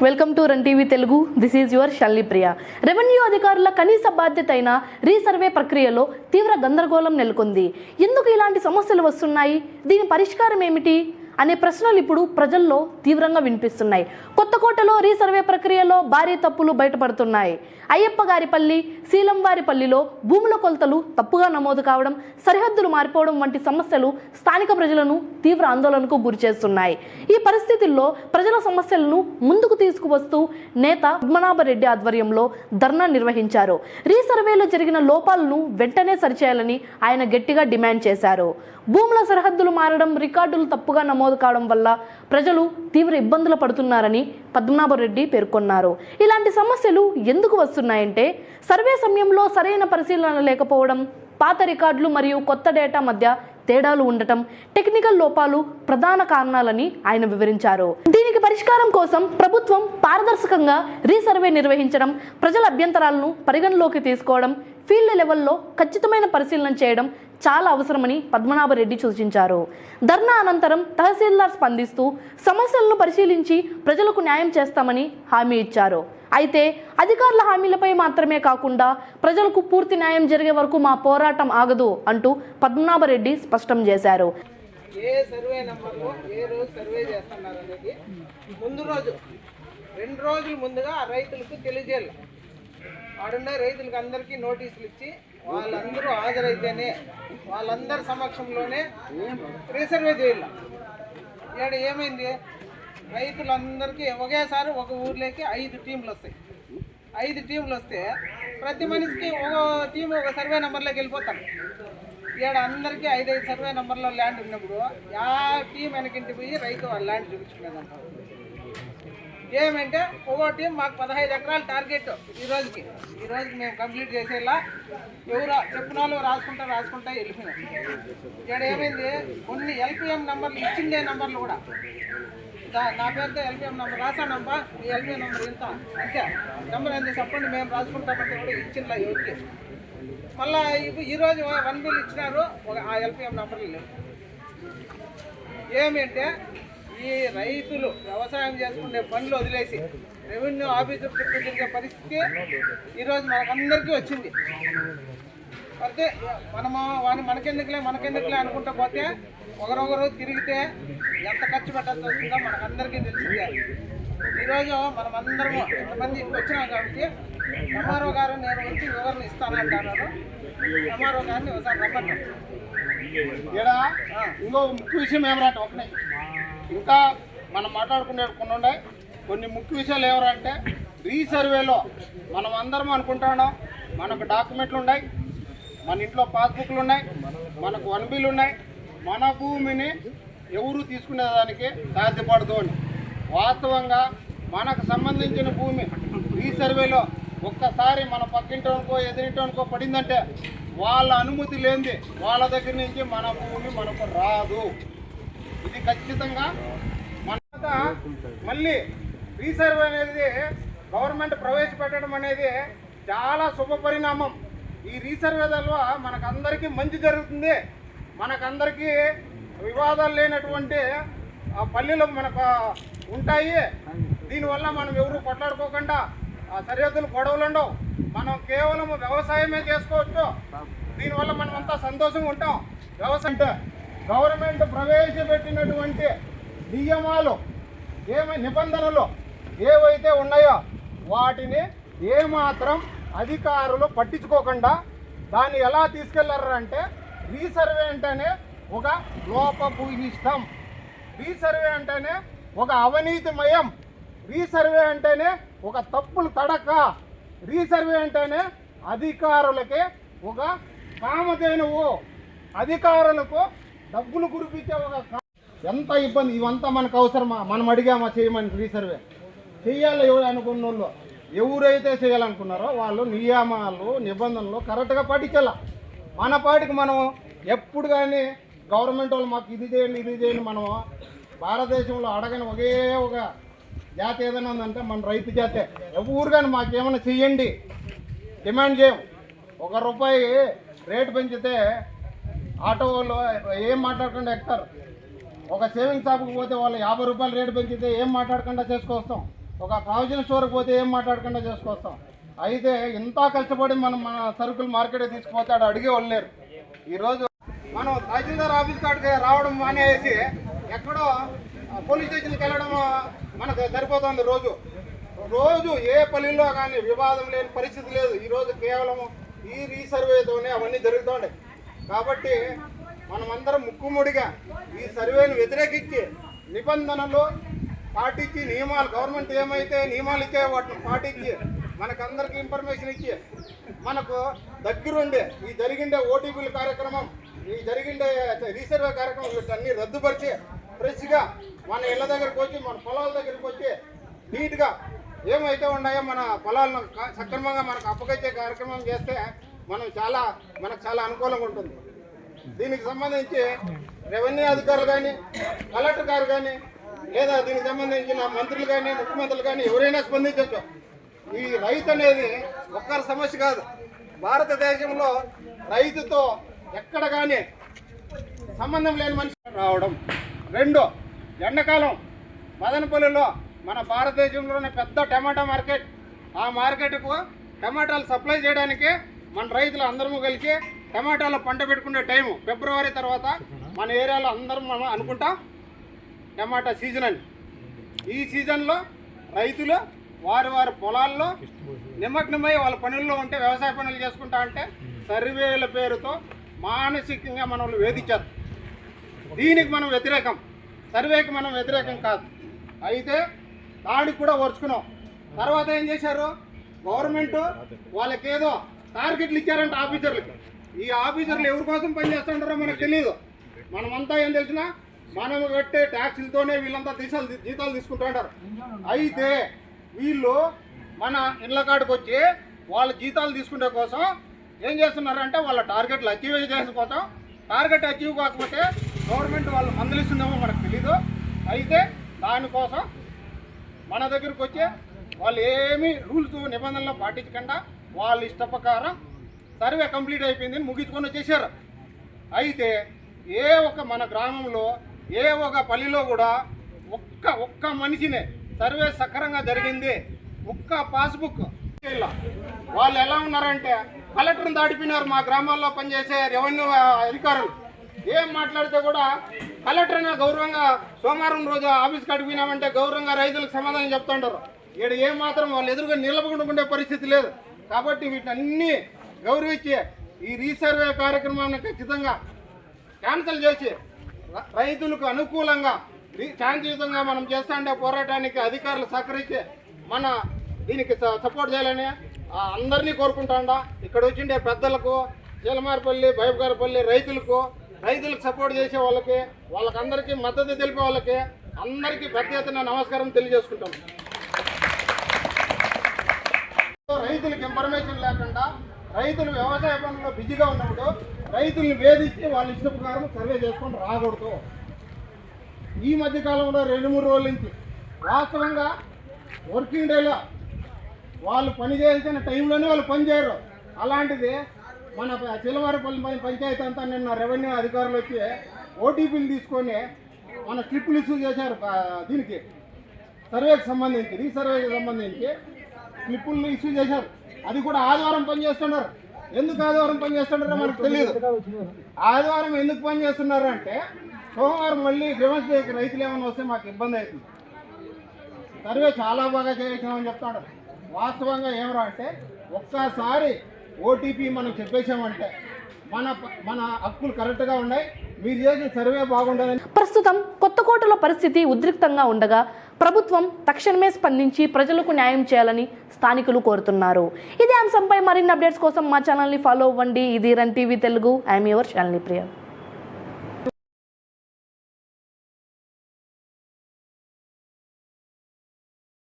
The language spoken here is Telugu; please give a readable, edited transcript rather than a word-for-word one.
Welcome to run TV Telugu. This is your షల్లి Priya. Revenue అధికారుల కనీస బాధ్యత అయిన రీసర్వే ప్రక్రియలో తీవ్ర గందరగోళం నెలకొంది. ఎందుకు ఇలాంటి సమస్యలు వస్తున్నాయి, దీని పరిష్కారం ఏమిటి అనే ప్రశ్నలు ఇప్పుడు ప్రజల్లో తీవ్రంగా వినిపిస్తున్నాయి. కొత్తకోటలో రీసర్వే ప్రక్రియలో భారీ తప్పులు బయటపడుతున్నాయి. అయ్యప్పగారిపల్లి, శీలంవారిపల్లిలో భూముల కొలతలు తప్పుగా నమోదు కావడం, సరిహద్దులు మారిపోవడం వంటి సమస్యలు స్థానిక ప్రజలను తీవ్ర ఆందోళనకు గురిచేస్తున్నాయి. ఈ పరిస్థితుల్లో ప్రజల సమస్యలను ముందుకు తీసుకువస్తూ నేత పద్మనాభరెడ్డి ఆధ్వర్యంలో ధర్నా నిర్వహించారు. రీసర్వేలో జరిగిన లోపాలను వెంటనే సరిచేయాలని ఆయన గట్టిగా డిమాండ్ చేశారు. భూముల సరిహద్దులు మారడం, రికార్డులు తప్పుగా నమోదు కావడం వల్ల ప్రజలు తీవ్ర ఇబ్బందులు పడుతున్నారని పద్మనాభరెడ్డి పేర్కొన్నారు. ఇలాంటి సమస్యలు ఎందుకు వస్తున్నాయంటే సర్వే సమయంలో సరైన పరిశీలన లేకపోవడం, పాత రికార్డులు మరియు కొత్త డేటా మధ్య తేడాలు ఉండటం, టెక్నికల్ లోపాలు ప్రధాన కారణాలని ఆయన వివరించారు. దీనికి పరిష్కారం కోసం ప్రభుత్వం పారదర్శకంగా రీసర్వే నిర్వహించడం, ప్రజల అభ్యంతరాలను పరిగణలోకి తీసుకోవడం, ఫీల్డ్ లెవెల్లో ఖచ్చితమైన పరిశీలన చేయడం చాలా అవసరమని పద్మనాభరెడ్డి సూచించారు. ధర్నా అనంతరం తహసీల్దార్ స్పందిస్తూ సమస్యలను పరిశీలించి ప్రజలకు న్యాయం చేస్తామని హామీ ఇచ్చారు. అయితే అధికారుల హామీలపై మాత్రమే కాకుండా ప్రజలకు పూర్తి న్యాయం జరిగే వరకు మా పోరాటం ఆగదు అంటూ పద్మనాభరెడ్డి స్పష్టం చేశారు. ఏ సర్వే నెంబర్లో ఏ రోజు సర్వే చేస్తున్నారు అనేది ముందు రోజు 2 రోజుల ముందుగా ఆ రైతులకు తెలియజేయాలి. ఆడున్న రైతులకు అందరికీ నోటీసులు ఇచ్చి వాళ్ళందరూ హాజరైతేనే వాళ్ళందరి సమక్షంలోనే రీసర్వే చేయాలి. ఇక్కడ ఏమైంది, రైతులందరికీ ఒకేసారి ఒక ఊర్లోకి 5 టీంలు వస్తాయి. 5 టీంలు వస్తే ప్రతి మనిషికి ఒక టీం ఒక సర్వే నెంబర్లోకి వెళ్ళిపోతారు. ఇక్కడ అందరికీ 5 సర్వే నెంబర్లో ల్యాండ్ ఉన్నప్పుడు ఆ టీం వెనకింటి పోయి రైతు వాళ్ళ ల్యాండ్ చూపించుకునేదంటారు. ఏమంటే ఒక్కో టీం మాకు 15 ఎకరాలు టార్గెట్ ఈ రోజుకి మేము కంప్లీట్ చేసేలా ఎవరు చెప్పిన వాళ్ళు రాసుకుంటా వెళ్ళిపోయినారు. ఇక్కడ ఏమైంది, కొన్ని ఎల్పిఎం నెంబర్లు ఇచ్చిండే నెంబర్లు కూడా నా పేరుతో ఎల్పిఎం నెంబర్ రాసానమ్మా, ఈ ఎల్పిఎం నెంబర్ ఇంత అంతే, నెంబర్ ఎంత చెప్పండి మేము రాసుకుంటామంటే కూడా ఇచ్చిందా ఎవరికి. మళ్ళీ ఈరోజు 1 బిల్ ఇచ్చినారు, ఆ ఎల్పిఎం నెంబర్లు లేవు. ఏమంటే ఈ రైతులు వ్యవసాయం చేసుకునే పనులు వదిలేసి రెవెన్యూ ఆఫీసర్ చుట్టూ తిరిగే పరిస్థితి ఈరోజు మనకందరికీ వచ్చింది. అయితే మనకెందుకులే అనుకుంటా పోతే ఒకరొకరు తిరిగితే ఎంత ఖర్చు పెట్టాల్సి వస్తుందో మనకందరికీ తెలిసిందే. ఈరోజు మనమందరము ఎంతమంది వచ్చినాం కాబట్టి ఎంఆర్ఓ గారు నేను వచ్చి వివరణ ఇస్తానంటున్నారు. ఎంఆర్ఓ గారిని ఒకసారి రమ్మన్నాం. ఇంకో ముఖ్య విషయం ఏమరంటే ఒకటే, ఇంకా మనం మాట్లాడుకునే కొన్ని ముఖ్య విషయాలు ఏమరంటే రీసర్వేలో మనం అందరం అనుకుంటున్నాం మనకు డాక్యుమెంట్లు ఉన్నాయి, మన ఇంట్లో పాస్బుక్లు ఉన్నాయి, మనకు 1 బిల్ ఉన్నాయి, మన భూమిని ఎవరు తీసుకునేదానికి సాధ్యపడదు అని. వాస్తవంగా మనకు సంబంధించిన భూమి రీసర్వేలో ఒక్కసారి మన పక్కింటోనికో ఎదురింటోనికో పడిందంటే వాళ్ళ అనుమతి లేనిది వాళ్ళ దగ్గర నుంచి మన భూమి మనకు రాదు. ఇది ఖచ్చితంగా మన మళ్ళీ రీసర్వే అనేది గవర్నమెంట్ ప్రవేశపెట్టడం అనేది చాలా శుభ పరిణామం. ఈ రీసర్వే వల్ల మనకందరికీ మంచి జరుగుతుంది. మనకందరికీ వివాదాలు లేనటువంటి పల్లెలు మనకు ఉంటాయి. దీనివల్ల మనం ఎవరు కొట్లాడుకోకుండా సరిహద్దులు గొడవలు ఉండవు. మనం కేవలం వ్యవసాయమే చేసుకోవచ్చు. దీనివల్ల మనం అంతా సంతోషంగా ఉంటాం. వ్యవసాయం గవర్నమెంట్ ప్రవేశపెట్టినటువంటి నియమాలు నిబంధనలు ఏవైతే ఉన్నాయో వాటిని ఏమాత్రం అధికారులు పట్టించుకోకుండా దాన్ని ఎలా తీసుకెళ్లారంటే రీసర్వే అంటేనే ఒక లోపభూయిష్టం, రీసర్వే అంటేనే ఒక అవినీతిమయం, రీసర్వే అంటేనే ఒక తప్పులు తడక, రీసర్వే అంటేనే అధికారులకి ఒక కామధేనువు, అధికారులకు డబ్బులు కురిపించే ఒక ఎంత ఇబ్బంది. ఇవంతా మనకు అవసరమా? మనం అడిగామా చేయమని? రీసర్వే చేయాలి ఎవరు అనుకున్న వాళ్ళు, ఎవరైతే చేయాలనుకున్నారో వాళ్ళు నియమాలు నిబంధనలు కరెక్ట్గా పాటించాల. మన పాటికి మనం ఎప్పుడు కానీ గవర్నమెంట్ వాళ్ళు మాకు ఇది చేయండి మనం భారతదేశంలో అడగని ఒకే ఒక జాతి ఏదైనా ఉందంటే మన రైతు జాతే. ఎవరు కానీ మాకేమైనా చెయ్యండి డిమాండ్ చేయం. ₹1 రేటు పెంచితే ఆటో వాళ్ళు ఏం మాట్లాడకుండా ఎక్కుతారు. ఒక సేవింగ్ షాప్కి పోతే వాళ్ళు ₹50 రేటు పెంచితే ఏం మాట్లాడకుండా చేసుకొస్తాం. ఒక ప్రావిజన్ స్టోర్కి పోతే ఏం మాట్లాడకుండా చేసుకొస్తాం. అయితే ఇంత కష్టపడి మనం మన సరుకులు మార్కెట్కి తీసుకుపోతే ఆడ అడిగే వాళ్ళేరు. ఈరోజు మనం తహసీల్దార్ ఆఫీస్ కాడికి రావడం మానేసి ఎక్కడో పోలీస్ స్టేషన్కి వెళ్ళడం మనకు సరిపోతుంది. రోజు ఏ పల్లెల్లో కానీ వివాదం లేని పరిస్థితి లేదు. ఈరోజు కేవలం ఈ రీసర్వేతోనే అవన్నీ జరుగుతుంటాయి. కాబట్టి మనమందరం ముక్కుముడిగా ఈ సర్వేను వ్యతిరేకించి నిబంధనలు పాటించి నియమాలు గవర్నమెంట్ ఏమైతే నియమాలు ఇచ్చే వాటిని పాటించి మనకందరికీ ఇన్ఫర్మేషన్ ఇచ్చి మనకు దగ్గరుండే ఈ జరిగిండే ఓటీపీల కార్యక్రమం, ఈ జరిగిండే రీసర్వే కార్యక్రమం వీటన్ని రద్దుపరిచి ఫ్రెష్గా మన ఇళ్ళ దగ్గరికి వచ్చి మన పొలాల దగ్గరికి వచ్చి నీట్గా ఏమైతే ఉన్నాయో మన పొలాలను సక్రమంగా మనకు అప్పగించే కార్యక్రమం చేస్తే మనకు చాలా అనుకూలంగా ఉంటుంది. దీనికి సంబంధించి రెవెన్యూ అధికారులు కానీ కలెక్టర్ గారు కానీ లేదా దీనికి సంబంధించిన మంత్రులు కానీ ముఖ్యమంత్రులు కానీ ఎవరైనా స్పందించవచ్చు. ఈ రైతు అనేది ఒక్కరి సమస్య కాదు. భారతదేశంలో రైతుతో ఎక్కడ కానీ సంబంధం లేని మనిషి రావడం. 2, ఎండాకాలం మదనపల్లిలో మన భారతదేశంలోనే పెద్ద టమాటా మార్కెట్. ఆ మార్కెట్కు టమాటాలు సప్లై చేయడానికి మన రైతులు అందరము కలిసి టమాటాలు పంట పెట్టుకునే టైము ఫిబ్రవరి తర్వాత మన ఏరియాలో అందరం మనం అనుకుంటాం టమాటా సీజన్ అని. ఈ సీజన్లో రైతులు వారి పొలాల్లో నిమగ్నమై వాళ్ళ పనుల్లో ఉంటే వ్యవసాయ పనులు చేసుకుంటా అంటే సర్వేల పేరుతో మానసికంగా మనల్ని వేధించారు. దీనికి మనం వ్యతిరేకం, సర్వేకి మనం వ్యతిరేకం కాదు. అయితే దానికి కూడా ఓర్చుకున్నాం. తర్వాత ఏం చేశారు, గవర్నమెంట్ వాళ్ళకేదో టార్గెట్లు ఇచ్చారంటే ఆఫీసర్లకి. ఈ ఆఫీసర్లు ఎవరి కోసం పనిచేస్తుంటారో మనకు తెలియదు. మనమంతా ఏం తెలిసినా మనం కట్టే ట్యాక్సులతోనే వీళ్ళంతా జీతాలు తీసుకుంటుంటారు. అయితే వీళ్ళు మన ఇళ్ళ కాడికి వచ్చి వాళ్ళ జీతాలు తీసుకునే కోసం ఏం చేస్తున్నారంటే వాళ్ళ టార్గెట్లు అచీవ్ చేసే కోసం, టార్గెట్ అచీవ్ కాకపోతే గవర్నమెంట్ వాళ్ళు మందలిస్తుందేమో మనకు తెలీదు. అయితే దానికోసం మన దగ్గరికి వచ్చి వాళ్ళు ఏమీ రూల్స్ నిబంధనలు పాటించకుండా వాళ్ళ ఇష్ట ప్రకారం సర్వే కంప్లీట్ అయిపోయింది ముగించుకొని వచ్చేసారు. అయితే ఏ ఒక్క మన గ్రామంలో ఏ ఒక పల్లెలో కూడా ఒక్క మనిషినే సర్వే సక్రంగా జరిగింది ఒక్క పాస్బుక్ వాళ్ళు ఎలా ఉన్నారంటే కలెక్టర్ని దాటిపోయినారు. మా గ్రామాల్లో పనిచేసే రెవెన్యూ అధికారులు ఏం మాట్లాడితే కూడా కలెక్టర్ని గౌరవంగా సోమవారం రోజు ఆఫీస్కి అడిగినామంటే గౌరవంగా రైతులకు సమాధానం చెప్తుంటారు. ఇక్కడ ఏమాత్రం వాళ్ళు ఎదురుగా నిలబడుకుండే పరిస్థితి లేదు. కాబట్టి వీటిని గౌరవించి ఈ రీసర్వే కార్యక్రమాన్ని ఖచ్చితంగా క్యాన్సిల్ చేసి రైతులకు అనుకూలంగా శాంతియుతంగా మనం చేస్తాండే పోరాటానికి అధికారులు సహకరించి మన దీనికి సపోర్ట్ చేయాలని అందరినీ కోరుకుంటాండా. ఇక్కడ వచ్చిండే పెద్దలకు, చీలమారపల్లి, బైబగారపల్లి రైతులకు సపోర్ట్ చేసే వాళ్ళకందరికీ మద్దతు తెలిపే వాళ్ళకి అందరికీ పెద్ద ఎత్తున నమస్కారం తెలియజేసుకుంటాం. రైతులకు ఇన్ఫర్మేషన్ లేకుండా రైతులు వ్యవసాయ పనుల్లో బిజీగా ఉన్నప్పుడు రైతుల్ని వేధించి వాళ్ళ ఇష్ట ప్రకారం సర్వే చేసుకొని రాకూడదు. ఈ మధ్యకాలంలో 2-3 రోజుల నుంచి వాస్తవంగా వర్కింగ్ డేలో వాళ్ళు పని చేయాల్సిన టైంలోనే వాళ్ళు పని చేయరు. అలాంటిది మన చిలవారిపల్లి పంచాయతీ అంతా నిన్న రెవెన్యూ అధికారులు వచ్చి ఓటీపీలు తీసుకొని మన స్లిప్పులు ఇష్యూ చేశారు. దీనికి సర్వేకి సంబంధించి రీసర్వేకి సంబంధించి స్లిప్పులు ఇష్యూ చేశారు. అది కూడా ఆదివారం పనిచేస్తున్నారు. ఎందుకు ఆదివారం పనిచేస్తున్నారో మనకు తెలియదు. ఆదివారం ఎందుకు పనిచేస్తున్నారు అంటే సోమవారం మళ్ళీ గ్రీవెన్స్ డేకి రైతులు ఏమైనా వస్తే మాకు ఇబ్బంది అవుతుంది. సర్వే చాలా బాగా చేసామని చెప్తాడు. వాస్తవంగా ఏమరా అంటే ఒక్కసారి ఓటీపీ మనం చెప్పేసామంటే మన హక్కులు కరెక్ట్గా ఉన్నాయి, మీరు చేసిన సర్వే బాగుండదని. ప్రస్తుతం కొత్తకోటలో పరిస్థితి ఉద్రిక్తంగా ఉండగా ప్రభుత్వం తక్షణమే స్పందించి ప్రజలకు న్యాయం చేయాలని స్థానికులు కోరుతున్నారు. ఇదే అంశంపై మరిన్ని అప్డేట్స్ కోసం మా ఛానల్ని ఫాలో అవ్వండి. ఇది run TV Telugu. I'm your Shalini Priya.